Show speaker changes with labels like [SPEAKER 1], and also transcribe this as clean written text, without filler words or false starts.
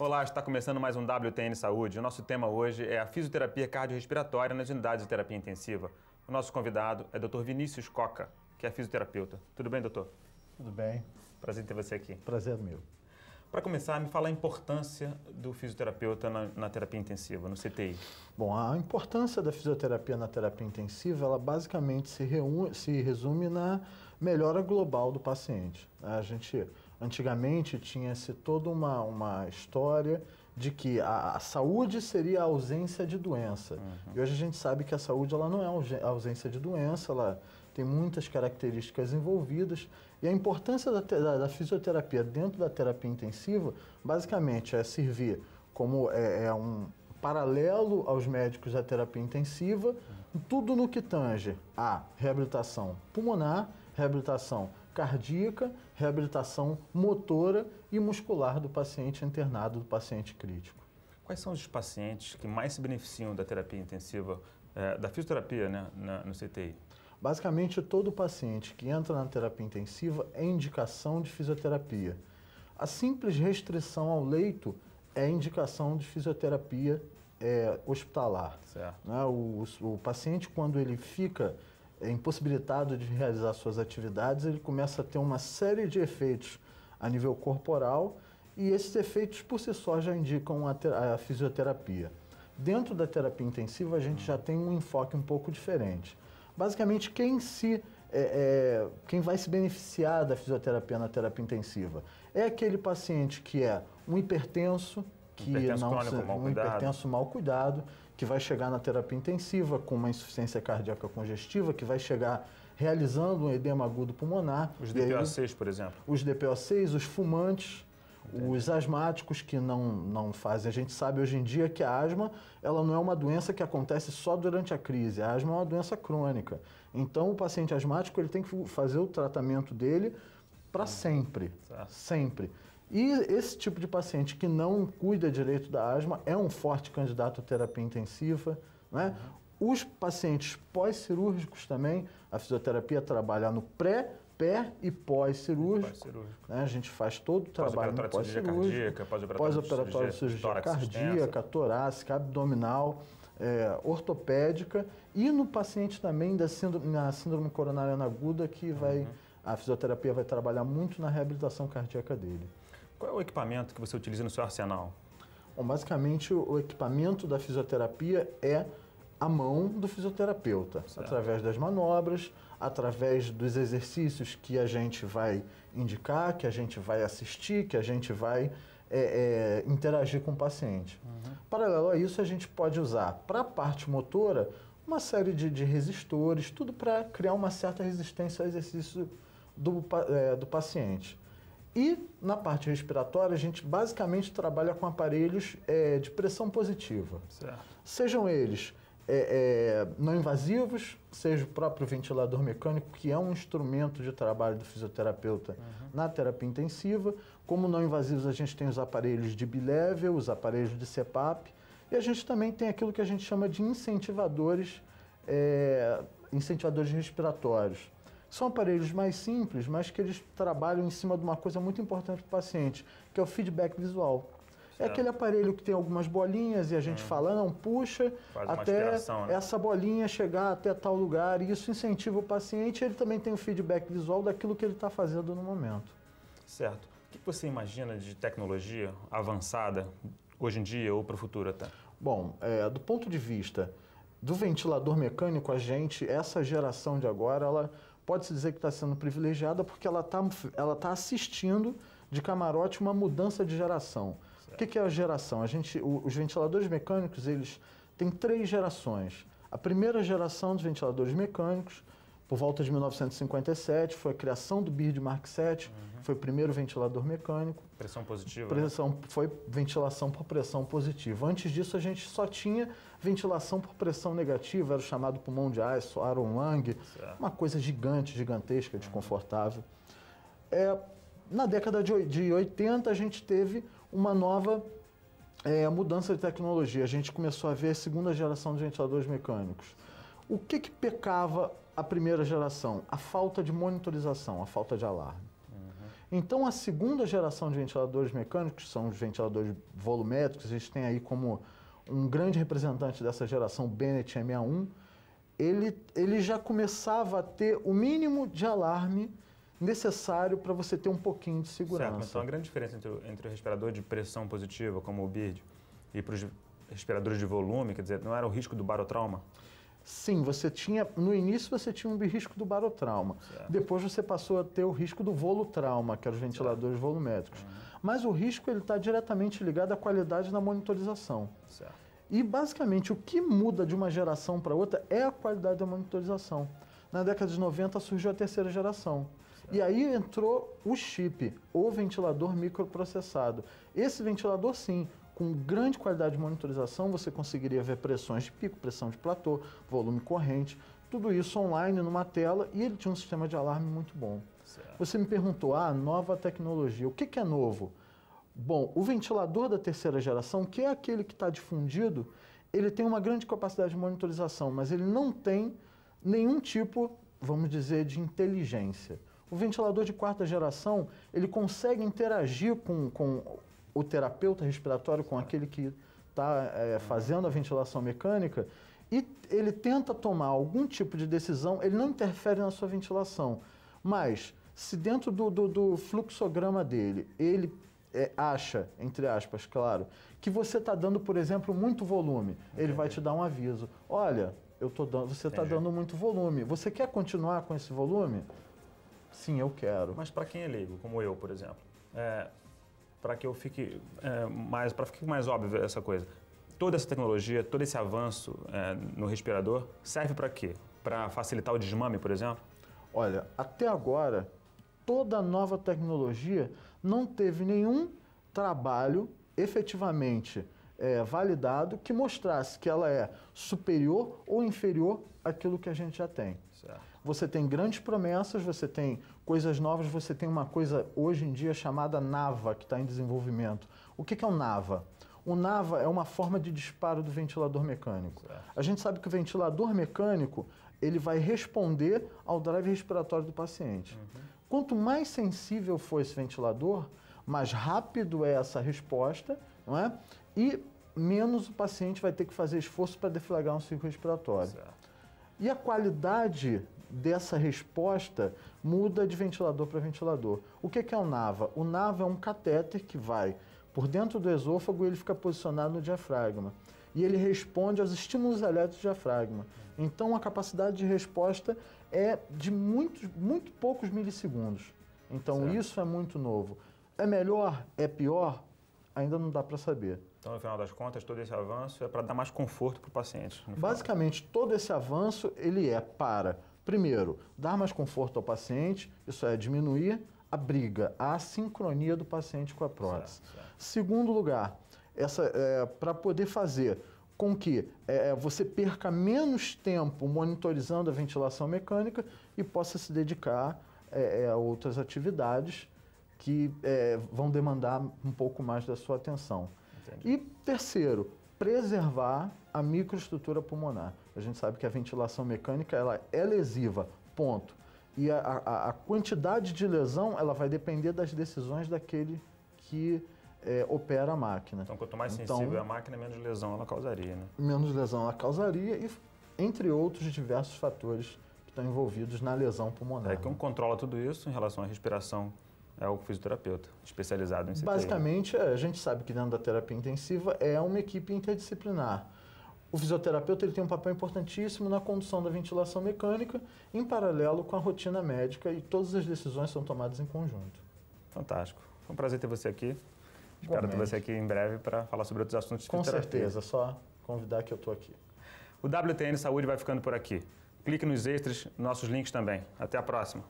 [SPEAKER 1] Olá, está começando mais um WTN Saúde. O nosso tema hoje é a fisioterapia cardiorrespiratória nas unidades de terapia intensiva. O nosso convidado é Dr. Vinícius Coca, que é fisioterapeuta. Tudo bem, doutor?
[SPEAKER 2] Tudo bem.
[SPEAKER 1] Prazer em ter você aqui.
[SPEAKER 2] Prazer meu.
[SPEAKER 1] Para começar, me fala a importância do fisioterapeuta na terapia intensiva, no CTI.
[SPEAKER 2] Bom, a importância da fisioterapia na terapia intensiva, ela basicamente se resume na melhora global do paciente. Antigamente tinha-se toda uma história de que a saúde seria a ausência de doença. E hoje a gente sabe que a saúde ela não é a ausência de doença, ela tem muitas características envolvidas. E a importância da fisioterapia dentro da terapia intensiva, basicamente, é servir como um paralelo aos médicos da terapia intensiva, tudo no que tange a reabilitação pulmonar, reabilitação cardíaca, reabilitação motora e muscular do paciente internado, do paciente crítico.
[SPEAKER 1] Quais são os pacientes que mais se beneficiam da terapia intensiva, da fisioterapia, né, no CTI?
[SPEAKER 2] Basicamente, todo paciente que entra na terapia intensiva é indicação de fisioterapia. A simples restrição ao leito é indicação de fisioterapia hospitalar.
[SPEAKER 1] Certo.
[SPEAKER 2] Né? O paciente, quando ele fica impossibilitado de realizar suas atividades, ele começa a ter uma série de efeitos a nível corporal e esses efeitos por si só já indicam a fisioterapia. Dentro da terapia intensiva a gente já tem um enfoque um pouco diferente. Basicamente, quem vai se beneficiar da fisioterapia na terapia intensiva é aquele paciente que é um hipertenso, hipertenso mal cuidado, que vai chegar na terapia intensiva com uma insuficiência cardíaca congestiva, que vai chegar realizando um edema agudo pulmonar.
[SPEAKER 1] Os DPO6, por exemplo?
[SPEAKER 2] Os DPO6, os fumantes, os asmáticos que não fazem. A gente sabe hoje em dia que a asma ela não é uma doença que acontece só durante a crise. A asma é uma doença crônica. Então, o paciente asmático ele tem que fazer o tratamento dele para sempre.
[SPEAKER 1] Certo.
[SPEAKER 2] Sempre. E esse tipo de paciente que não cuida direito da asma é um forte candidato à terapia intensiva, né? Os pacientes pós-cirúrgicos também, a fisioterapia trabalha no pré e pós-cirúrgico. Né? A gente faz todo o trabalho no pós-cirúrgico, pós-operatório de cirurgia cardíaca, torácica, abdominal, ortopédica e no paciente também na síndrome coronariana aguda que a fisioterapia vai trabalhar muito na reabilitação cardíaca dele.
[SPEAKER 1] Qual é o equipamento que você utiliza no seu arsenal?
[SPEAKER 2] Bom, basicamente o equipamento da fisioterapia é a mão do fisioterapeuta, através das manobras, através dos exercícios que a gente vai indicar, que a gente vai assistir, que a gente vai interagir com o paciente. Paralelo a isso, a gente pode usar para a parte motora uma série de resistores, tudo para criar uma certa resistência ao exercício do paciente. E na parte respiratória, a gente basicamente trabalha com aparelhos de pressão positiva.
[SPEAKER 1] Certo.
[SPEAKER 2] Sejam eles não invasivos, seja o próprio ventilador mecânico, que é um instrumento de trabalho do fisioterapeuta na terapia intensiva. Como não invasivos, a gente tem os aparelhos de bilevel, os aparelhos de CPAP, e a gente também tem aquilo que a gente chama de incentivadores respiratórios. São aparelhos mais simples, mas que eles trabalham em cima de uma coisa muito importante para o paciente, que é o feedback visual. Certo. É aquele aparelho que tem algumas bolinhas e a gente fala, não, puxa até essa bolinha chegar até tal lugar, e isso incentiva o paciente, ele também tem o feedback visual daquilo que ele está fazendo no momento.
[SPEAKER 1] Certo. O que você imagina de tecnologia avançada hoje em dia ou para o futuro até?
[SPEAKER 2] Bom, do ponto de vista do ventilador mecânico, essa geração de agora, ela pode-se dizer que está sendo privilegiada porque ela tá assistindo de camarote uma mudança de geração. Certo. O que é a geração? Os ventiladores mecânicos, eles têm 3 gerações. A primeira geração dos ventiladores mecânicos, por volta de 1957, foi a criação do Bird Mark VII, foi o primeiro ventilador mecânico.
[SPEAKER 1] Pressão positiva?
[SPEAKER 2] Foi ventilação por pressão positiva. Antes disso, a gente só tinha ventilação por pressão negativa, era o chamado pulmão de aço, Aaron Lang, uma coisa gigantesca, desconfortável. Na década de 80, a gente teve uma nova mudança de tecnologia. A gente começou a ver a segunda geração de ventiladores mecânicos. O que pecava a primeira geração? A falta de monitorização, a falta de alarme. Então, a segunda geração de ventiladores mecânicos, são os ventiladores volumétricos, a gente tem aí como um grande representante dessa geração, o Bennett M61, ele já começava a ter o mínimo de alarme necessário para você ter um pouquinho de segurança.
[SPEAKER 1] Certo, então a grande diferença entre o respirador de pressão positiva, como o BIRD, e para os respiradores de volume, quer dizer, não era o risco do barotrauma?
[SPEAKER 2] Sim, no início você tinha um risco do barotrauma.
[SPEAKER 1] Certo.
[SPEAKER 2] Depois você passou a ter o risco do volutrauma, que eram os ventiladores volumétricos. Mas o risco está diretamente ligado à qualidade da monitorização.
[SPEAKER 1] Certo.
[SPEAKER 2] E basicamente o que muda de uma geração para outra é a qualidade da monitorização. Na década de 90 surgiu a terceira geração. Certo. E aí entrou o chip, o ventilador microprocessado. Esse ventilador, sim, com grande qualidade de monitorização, você conseguiria ver pressões de pico, pressão de platô, volume corrente, tudo isso online numa tela, e ele tinha um sistema de alarme muito bom.
[SPEAKER 1] Certo.
[SPEAKER 2] Você me perguntou, nova tecnologia, o que é novo? Bom, o ventilador da terceira geração, que é aquele que está difundido, ele tem uma grande capacidade de monitorização, mas ele não tem nenhum tipo, vamos dizer, de inteligência. O ventilador de quarta geração, ele consegue interagir com o terapeuta respiratório, com aquele que está fazendo a ventilação mecânica, e ele tenta tomar algum tipo de decisão, ele não interfere na sua ventilação, mas se dentro do fluxograma dele, ele acha, entre aspas, claro, que você está dando, por exemplo, muito volume, ele vai te dar um aviso. Olha, você está dando muito volume, você quer continuar com esse volume? Sim, eu quero.
[SPEAKER 1] Mas para quem é leigo, como eu, por exemplo, para que eu fique para ficar mais óbvio essa coisa, toda essa tecnologia, todo esse avanço no respirador serve para quê? Para facilitar o desmame, por exemplo?
[SPEAKER 2] Olha, até agora, toda nova tecnologia não teve nenhum trabalho efetivamente validado que mostrasse que ela é superior ou inferior àquilo que a gente já tem.
[SPEAKER 1] Certo.
[SPEAKER 2] Você tem grandes promessas, você tem coisas novas, você tem uma coisa hoje em dia chamada NAVA, que está em desenvolvimento. O que é o NAVA? O NAVA é uma forma de disparo do ventilador mecânico.
[SPEAKER 1] Certo.
[SPEAKER 2] A gente sabe que o ventilador mecânico ele vai responder ao drive respiratório do paciente. Quanto mais sensível for esse ventilador, mais rápido é essa resposta, não é? E menos o paciente vai ter que fazer esforço para deflagrar um ciclo respiratório.
[SPEAKER 1] Certo.
[SPEAKER 2] E a qualidade dessa resposta muda de ventilador para ventilador. O que é o NAVA? O NAVA é um catéter que vai por dentro do esôfago e ele fica posicionado no diafragma. E ele responde aos estímulos elétricos do diafragma. Então a capacidade de resposta é de muito poucos milissegundos. Então
[SPEAKER 1] certo.
[SPEAKER 2] Isso é muito novo. É melhor? É pior? Ainda não dá para saber.
[SPEAKER 1] Então, no final das contas, todo esse avanço é para dar mais conforto para o paciente.
[SPEAKER 2] Basicamente, todo esse avanço ele é para, primeiro, dar mais conforto ao paciente, isso é diminuir a briga, a assincronia do paciente com a prótese.
[SPEAKER 1] Certo.
[SPEAKER 2] Segundo lugar, para poder fazer com que você perca menos tempo monitorizando a ventilação mecânica e possa se dedicar a outras atividades que vão demandar um pouco mais da sua atenção.
[SPEAKER 1] Entendi.
[SPEAKER 2] E terceiro, preservar a microestrutura pulmonar. A gente sabe que a ventilação mecânica ela é lesiva, ponto. E a quantidade de lesão ela vai depender das decisões daquele que opera a máquina.
[SPEAKER 1] Então, quanto mais sensível a máquina, menos lesão ela causaria, né?
[SPEAKER 2] Menos lesão ela causaria e, entre outros, diversos fatores que estão envolvidos na lesão pulmonar.
[SPEAKER 1] Quem controla tudo isso em relação à respiração é o fisioterapeuta, especializado em CTI.
[SPEAKER 2] Basicamente, a gente sabe que dentro da terapia intensiva é uma equipe interdisciplinar. O fisioterapeuta ele tem um papel importantíssimo na condução da ventilação mecânica, em paralelo com a rotina médica, e todas as decisões são tomadas em conjunto.
[SPEAKER 1] Fantástico. Foi um prazer ter você aqui. Espero ter você aqui em breve para falar sobre outros assuntos de fisioterapia.
[SPEAKER 2] Com certeza, só convidar que eu estou aqui.
[SPEAKER 1] O WTN Saúde vai ficando por aqui. Clique nos extras, nossos links também. Até a próxima.